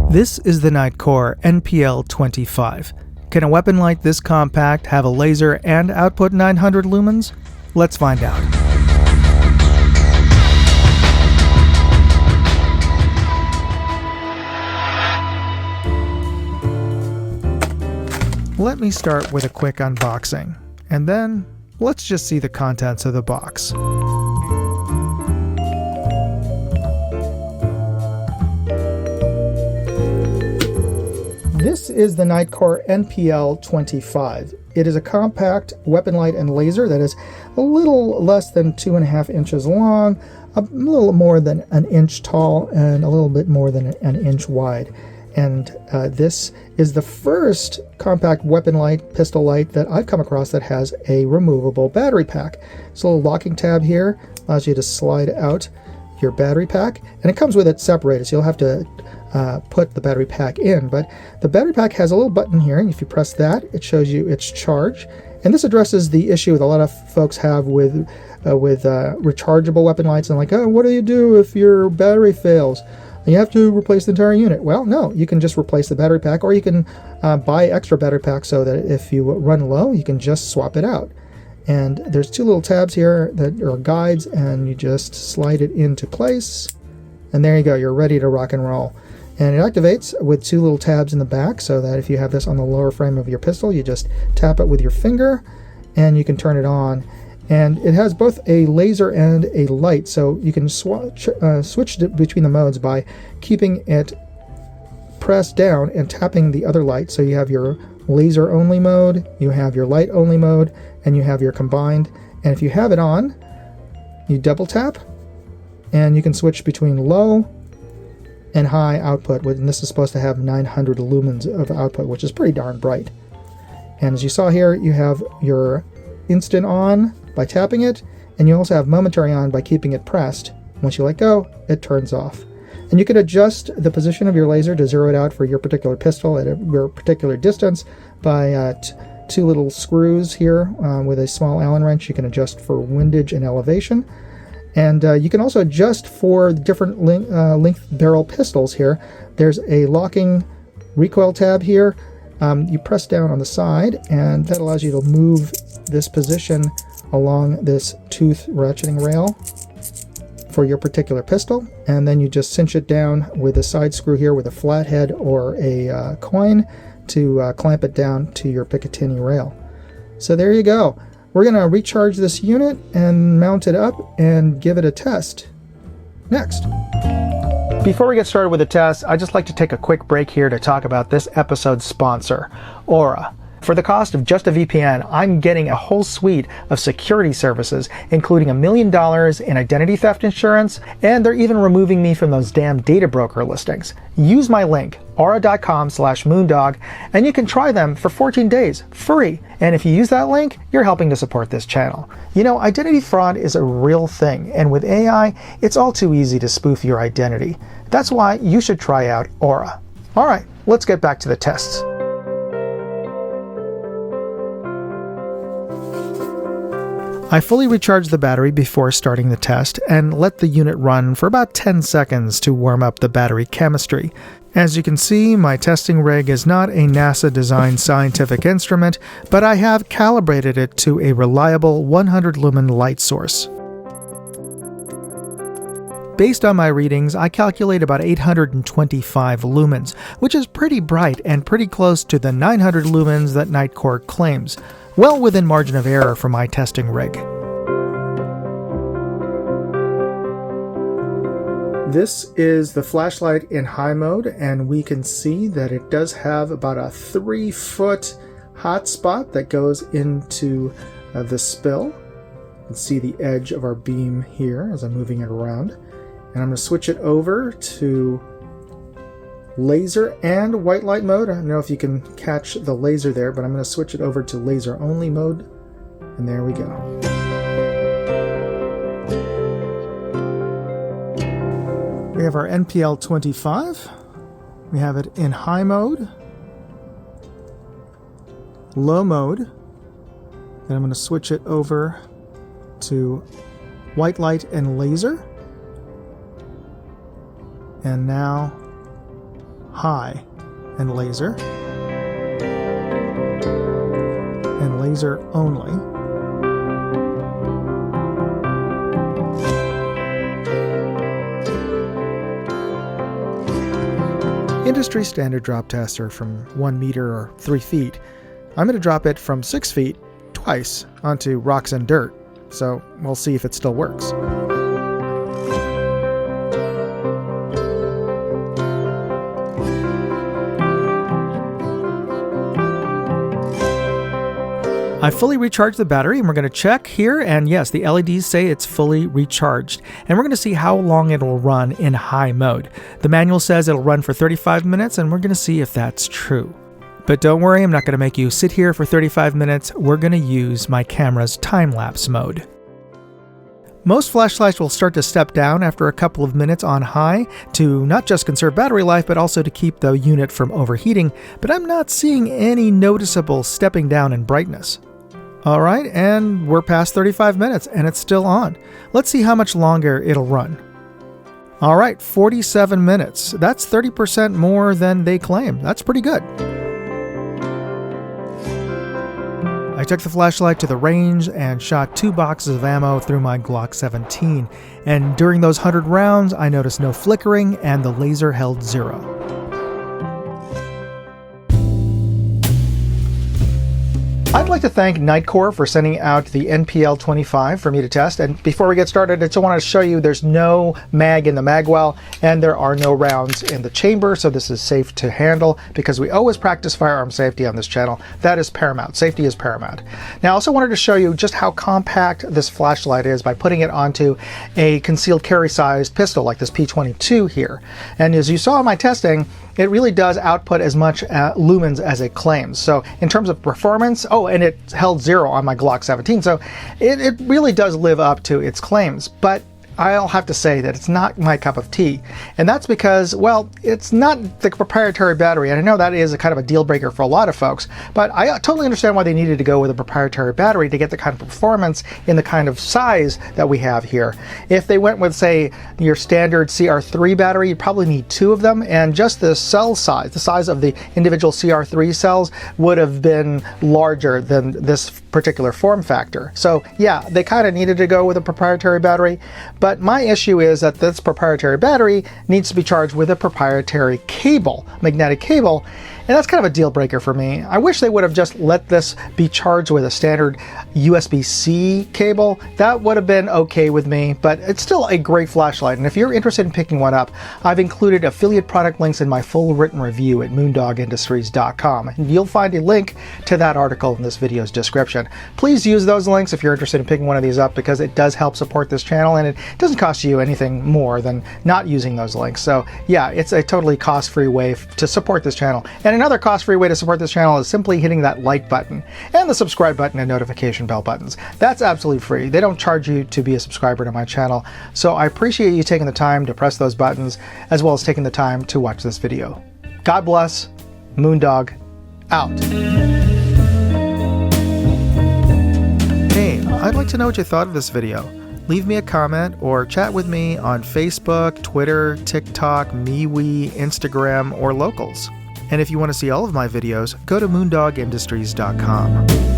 This is the Nitecore NPL25. Can a weapon like this compact have a laser and output 900 lumens? Let's find out. Let me start with a quick unboxing, and then let's just see the contents of the box. This is the Nitecore NPL25. It is a compact weapon light and laser that is a little less than 2.5 inches long, a little more than an inch tall, and a little bit more than an inch wide. And this is the first compact weapon light, pistol light that I've come across that has a removable battery pack. It's a little locking tab here, allows you to slide out your battery pack, and it comes with it separated, so you'll have to put the battery pack in. But the battery pack has a little button here, and if you press that, it shows you its charge. And this addresses the issue that a lot of folks have with rechargeable weapon lights, and like, oh, what do you do if your battery fails? You have to replace the entire unit. Well, no, you can just replace the battery pack, or you can buy extra battery packs so that if you run low, you can just swap it out. And there's two little tabs here that are guides, and you just slide it into place, and there you go, you're ready to rock and roll. And it activates with two little tabs in the back, so that if you have this on the lower frame of your pistol, you just tap it with your finger and you can turn it on. And it has both a laser and a light, so you can switch between the modes by keeping it pressed down and tapping the other light. So you have your laser only mode, you have your light only mode, and you have your combined. And if you have it on, you double tap and you can switch between low and high output, and this is supposed to have 900 lumens of output, which is pretty darn bright. And as you saw here, you have your instant on by tapping it, and you also have momentary on by keeping it pressed. Once you let go, it turns off. And you can adjust the position of your laser to zero it out for your particular pistol at your particular distance by two little screws here with a small Allen wrench. You can adjust for windage and elevation. And you can also adjust for different length barrel pistols here. There's a locking recoil tab here. You press down on the side, and that allows you to move this position along this tooth ratcheting rail for your particular pistol. And then you just cinch it down with a side screw here with a flathead or a coin to clamp it down to your Picatinny rail. So there you go. We're going to recharge this unit and mount it up and give it a test next. Before we get started with the test, I'd just like to take a quick break here to talk about this episode's sponsor, Aura. For the cost of just a VPN, I'm getting a whole suite of security services, including $1 million in identity theft insurance, and they're even removing me from those damn data broker listings. Use my link, aura.com/moondog, and you can try them for 14 days, free. And if you use that link, you're helping to support this channel. You know, identity fraud is a real thing, and with AI, it's all too easy to spoof your identity. That's why you should try out Aura. Alright, let's get back to the tests. I fully recharged the battery before starting the test and let the unit run for about 10 seconds to warm up the battery chemistry. As you can see, my testing rig is not a NASA-designed scientific instrument, but I have calibrated it to a reliable 100 lumen light source. Based on my readings, I calculate about 825 lumens, which is pretty bright and pretty close to the 900 lumens that Nitecore claims. Well within margin of error for my testing rig. This is the flashlight in high mode, and we can see that it does have about a 3-foot hotspot that goes into the spill. You can see the edge of our beam here as I'm moving it around. And I'm going to switch it over to laser and white light mode. I don't know if you can catch the laser there, but I'm going to switch it over to laser only mode. And there we go. We have our NPL25. We have it in high mode, low mode. Then I'm going to switch it over to white light and laser. And now high, and laser only. Industry standard drop tests are from 1 meter or 3 feet. I'm going to drop it from 6 feet twice onto rocks and dirt, so we'll see if it still works. I fully recharged the battery, and we're going to check here, and yes, the LEDs say it's fully recharged. And we're going to see how long it'll run in high mode. The manual says it'll run for 35 minutes, and we're going to see if that's true. But don't worry, I'm not going to make you sit here for 35 minutes. We're going to use my camera's time-lapse mode. Most flashlights will start to step down after a couple of minutes on high to not just conserve battery life, but also to keep the unit from overheating, but I'm not seeing any noticeable stepping down in brightness. Alright, and we're past 35 minutes and it's still on. Let's see how much longer it'll run. Alright, 47 minutes. That's 30% more than they claim. That's pretty good. I took the flashlight to the range and shot 2 boxes of ammo through my Glock 17, and during those 100 rounds I noticed no flickering and the laser held 0. I'd like to thank Nitecore for sending out the NPL25 for me to test. And before we get started, I just wanted to show you there's no mag in the magwell and there are no rounds in the chamber, so this is safe to handle because we always practice firearm safety on this channel. That is paramount. Safety is paramount. Now I also wanted to show you just how compact this flashlight is by putting it onto a concealed carry sized pistol like this P22 here. And as you saw in my testing, it really does output as much lumens as it claims. So in terms of performance, and it held 0 on my Glock 17, so it really does live up to its claims. But I'll have to say that it's not my cup of tea. And that's because, well, it's not the proprietary battery. And I know that is a kind of a deal breaker for a lot of folks, but I totally understand why they needed to go with a proprietary battery to get the kind of performance in the kind of size that we have here. If they went with, say, your standard CR3 battery, you'd probably need 2 of them, and just the cell size, the size of the individual CR3 cells would have been larger than this particular form factor. So yeah, they kind of needed to go with a proprietary battery, but my issue is that this proprietary battery needs to be charged with a proprietary cable, magnetic cable, and that's kind of a deal breaker for me. I wish they would have just let this be charged with a standard USB-C cable. That would have been okay with me, but it's still a great flashlight, and if you're interested in picking one up, I've included affiliate product links in my full written review at moondogindustries.com, and you'll find a link to that article in this video's description. Please use those links if you're interested in picking one of these up, because it does help support this channel, and it doesn't cost you anything more than not using those links. So yeah, it's a totally cost-free way to support this channel. And another cost-free way to support this channel is simply hitting that like button and the subscribe button and notification bell buttons. That's absolutely free. They don't charge you to be a subscriber to my channel, so I appreciate you taking the time to press those buttons as well as taking the time to watch this video. God bless. Moondog out. Hey, I'd like to know what you thought of this video. Leave me a comment or chat with me on Facebook, Twitter, TikTok, MeWe, Instagram, or Locals. And if you want to see all of my videos, go to moondogindustries.com.